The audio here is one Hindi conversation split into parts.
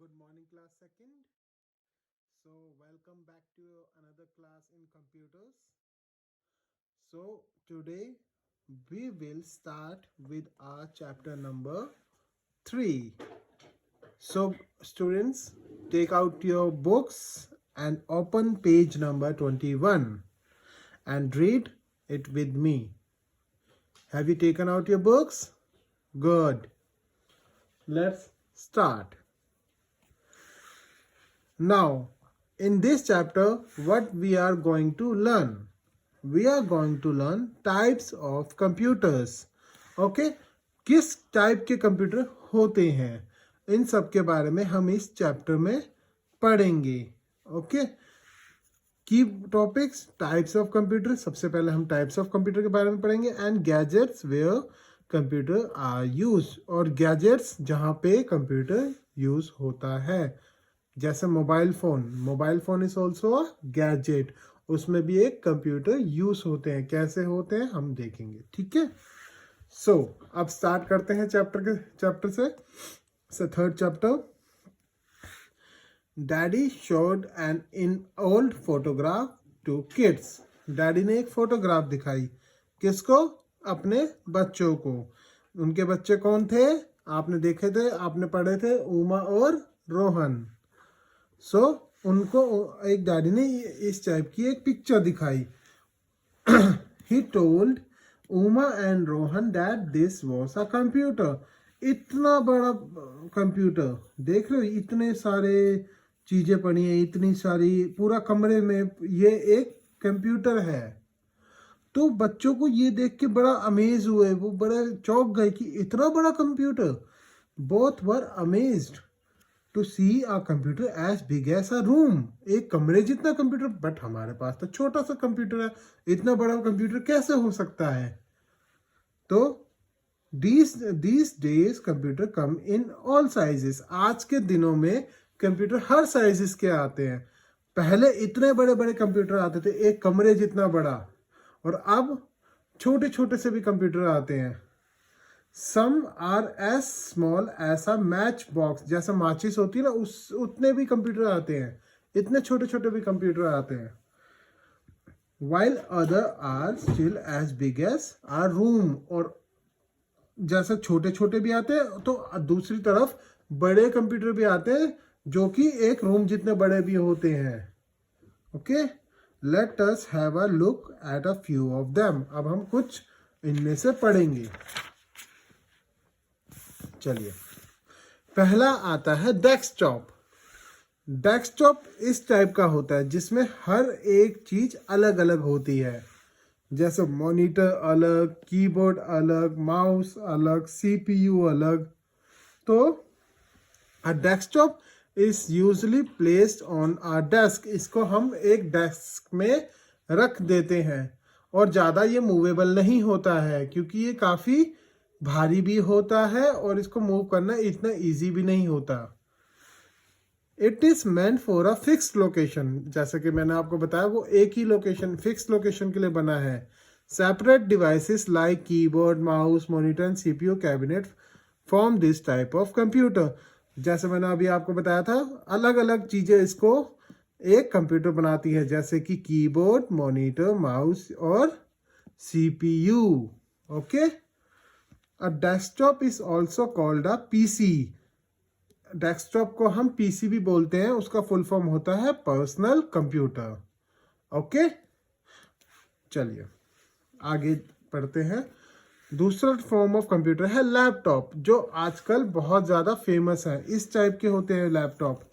Good morning, class second. So, welcome back to another class in computers. So, today we will start with our chapter number 3. So, students, take out your books and open page number 21 and read it with me. Have you taken out your books? Good. Let's start. Now, in this chapter, what we are going to learn? We are going to learn types of computers. Okay? किस टाइप के कंप्यूटर होते हैं, इन सब के बारे में हम इस चैप्टर में पढ़ेंगे. ओके? की टॉपिक्स टाइप्स ऑफ कंप्यूटर. सबसे पहले हम टाइप्स ऑफ कंप्यूटर के बारे में पढ़ेंगे and gadgets where computer are use, और गैजेट्स जहाँ पे कंप्यूटर यूज होता है. जैसे mobile phone is also a gadget, उसमें भी एक कंप्यूटर यूज होते हैं. कैसे होते हैं हम देखेंगे. ठीक है. सो अब स्टार्ट करते हैं चैप्टर से third chapter. Daddy showed an in old photograph to kids. Daddy ने एक फोटोग्राफ दिखाई. किसको? अपने बच्चों को. उनके बच्चे कौन थे? आपने देखे थे, आपने पढ़े थे, उमा और रोहन. सो उनको एक डैडी ने इस टाइप की एक पिक्चर दिखाई. He told Uma and Rohan that this was a computer. इतना बड़ा कंप्यूटर, देख रहे हो, इतने सारे चीजें पड़ी हैं, इतनी सारी, पूरा कमरे में ये एक कंप्यूटर है. तो बच्चों को ये देख के बड़ा अमेज हुए, वो बड़े चौंक गए कि इतना बड़ा computer. Both were amazed to see a computer as big as a room. एक कमरे जितना कंप्यूटर, बट हमारे पास तो छोटा सा कंप्यूटर है, इतना बड़ा कंप्यूटर कैसे हो सकता है? तो these days computer come in all sizes. आज के दिनों में कंप्यूटर हर साइजेस के आते हैं. पहले इतने बड़े बड़े कंप्यूटर आते थे, एक कमरे जितना बड़ा, और अब छोटे छोटे से भी कंप्यूटर आते हैं. Some are as small as a match box. जैसा माचिस होती है ना, उतने भी कंप्यूटर आते हैं, इतने छोटे छोटे भी कंप्यूटर आते हैं. While other are still as big as a room. और जैसे छोटे छोटे भी आते हैं, तो दूसरी तरफ बड़े कंप्यूटर भी आते हैं जो कि एक रूम जितने बड़े भी होते हैं. Okay, let us have a look at a few of them. अब हम कुछ इनमें से पढ़ेंगे. चलिए, पहला आता है डेस्कटॉप. डेस्कटॉप इस टाइप का होता है जिसमें हर एक चीज अलग अलग होती है. जैसे मॉनिटर अलग, कीबोर्ड अलग, माउस अलग, सीपीयू अलग. तो a desktop is usually placed on a desk. इसको हम एक डेस्क में रख देते हैं, और ज़्यादा ये मूवेबल नहीं होता है क्योंकि ये काफ़ी भारी भी होता है और इसको मूव करना इतना इजी भी नहीं होता. It is meant for a fixed location. जैसे कि मैंने आपको बताया, वो एक ही लोकेशन, फिक्स्ड लोकेशन के लिए बना है. Separate devices like keyboard, mouse, monitor and CPU cabinet form this type of computer. जैसे मैंने अभी आपको बताया था, अलग अलग चीजें इसको एक कंप्यूटर बनाती है, जैसे कि कीबोर्ड, मॉनिटर, माउस और CPU. Okay. A desktop is also called a PC. Desktop को हम पीसी भी बोलते हैं. उसका फुल फॉर्म होता है पर्सनल कंप्यूटर. ओके, चलिए आगे पढ़ते हैं. दूसरा फॉर्म ऑफ कंप्यूटर है लैपटॉप, जो आजकल बहुत ज़्यादा फेमस है. इस टाइप के होते हैं लैपटॉप.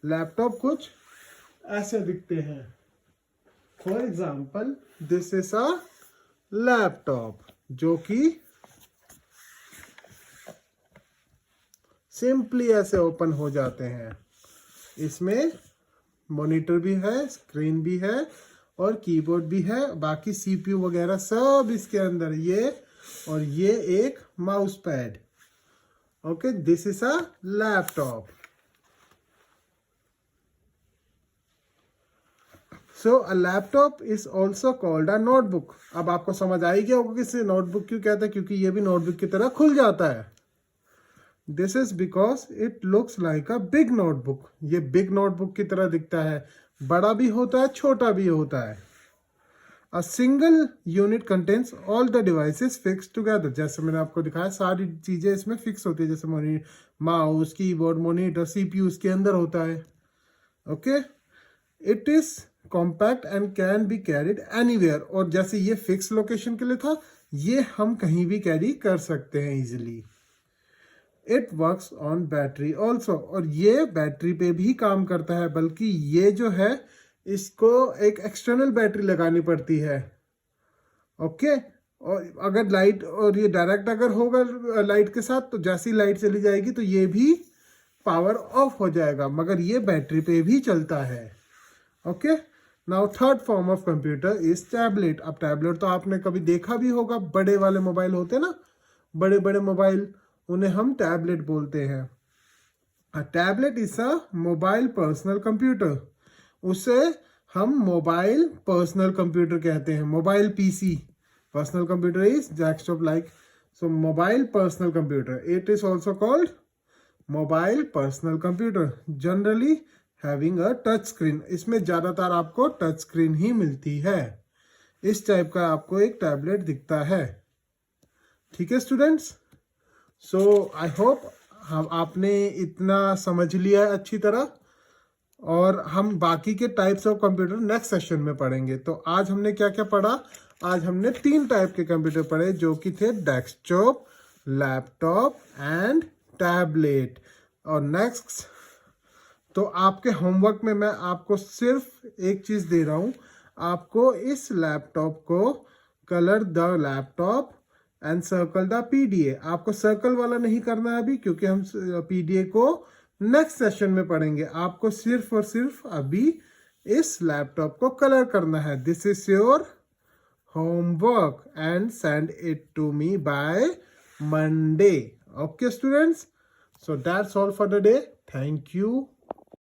लैपटॉप कुछ ऐसे दिखते हैं. For example, this is a laptop जो कि सिंपली ऐसे ओपन हो जाते हैं. इसमें मॉनिटर भी है, स्क्रीन भी है और कीबोर्ड भी है. बाकी सीपीयू वगैरह सब इसके अंदर. और ये एक mouse pad. Okay, this is a laptop. So a laptop is also called a notebook. अब आपको समझ आ ही गया होगा कि इसे नोटबुक क्यों कहते हैं, क्योंकि ये भी नोटबुक की तरह खुल जाता है. This is because it looks like a big notebook. ये बिग नोटबुक की तरह दिखता है, बड़ा भी होता है छोटा भी होता है। A single unit contains all the devices fixed together। जैसे मैंने आपको दिखाया सारी चीजें इसमें फिक्स होती है, जैसे माउस, कीबोर्ड, मॉनिटर, सीपीयू इसके अंदर होता है। Okay, it is compact and can be carried anywhere. और जैसे ये फिक्स लोकेशन के लिए था, ये हम कहीं भी कैरी कर सकते हैं easily. It works on battery also. और ये बैटरी पे भी काम करता है, बल्कि ये जो है इसको एक एक्सटर्नल बैटरी लगानी पड़ती है। ओके, और अगर लाइट, और ये डायरेक्ट अगर होगा लाइट के साथ, तो जैसी लाइट चली जाएगी तो ये भी पावर ऑफ हो जाएगा, मगर ये बैटरी पे भी चलता है। Okay, now third form of computer is tablet. अब टैबलेट तो आपने कभी देखा भी होगा, बड़े वाले मोबाइल होते हैं ना, बड़े बड़े मोबाइल, उन्हें हम टैबलेट बोलते हैं। A tablet is a mobile personal computer. उसे हम मोबाइल पर्सनल कंप्यूटर कहते हैं, mobile PC. Personal computer is desktop like, so mobile personal computer, it is also called mobile personal computer. Generally having a touch screen. इसमें ज्यादातर आपको टच स्क्रीन ही मिलती है। इस टाइप का आपको एक टैबलेट दिखता है। ठीक है स्टूडेंट्स, सो आई होप आपने इतना समझ लिया है अच्छी तरह, और हम बाकी के types of computer next session में पढ़ेंगे। तो आज हमने क्या क्या पढ़ा? आज हमने 3 टाइप के कंप्यूटर पढ़े, जो कि थे डेस्कटॉप, लैपटॉप एंड टैबलेट। और नेक्स्ट, तो आपके होमवर्क में मैं आपको सिर्फ एक चीज दे रहा हूं, आपको इस लैपटॉप को colour the laptop and circle the PDA. आपको सर्कल वाला नहीं करना है अभी, क्योंकि हम पीडीए को नेक्स्ट सेशन में पढ़ेंगे। आपको सिर्फ और सिर्फ अभी इस लैपटॉप को कलर करना है। This is your homework and send it to me by Monday. Okay students, so that's all for the day. Thank you.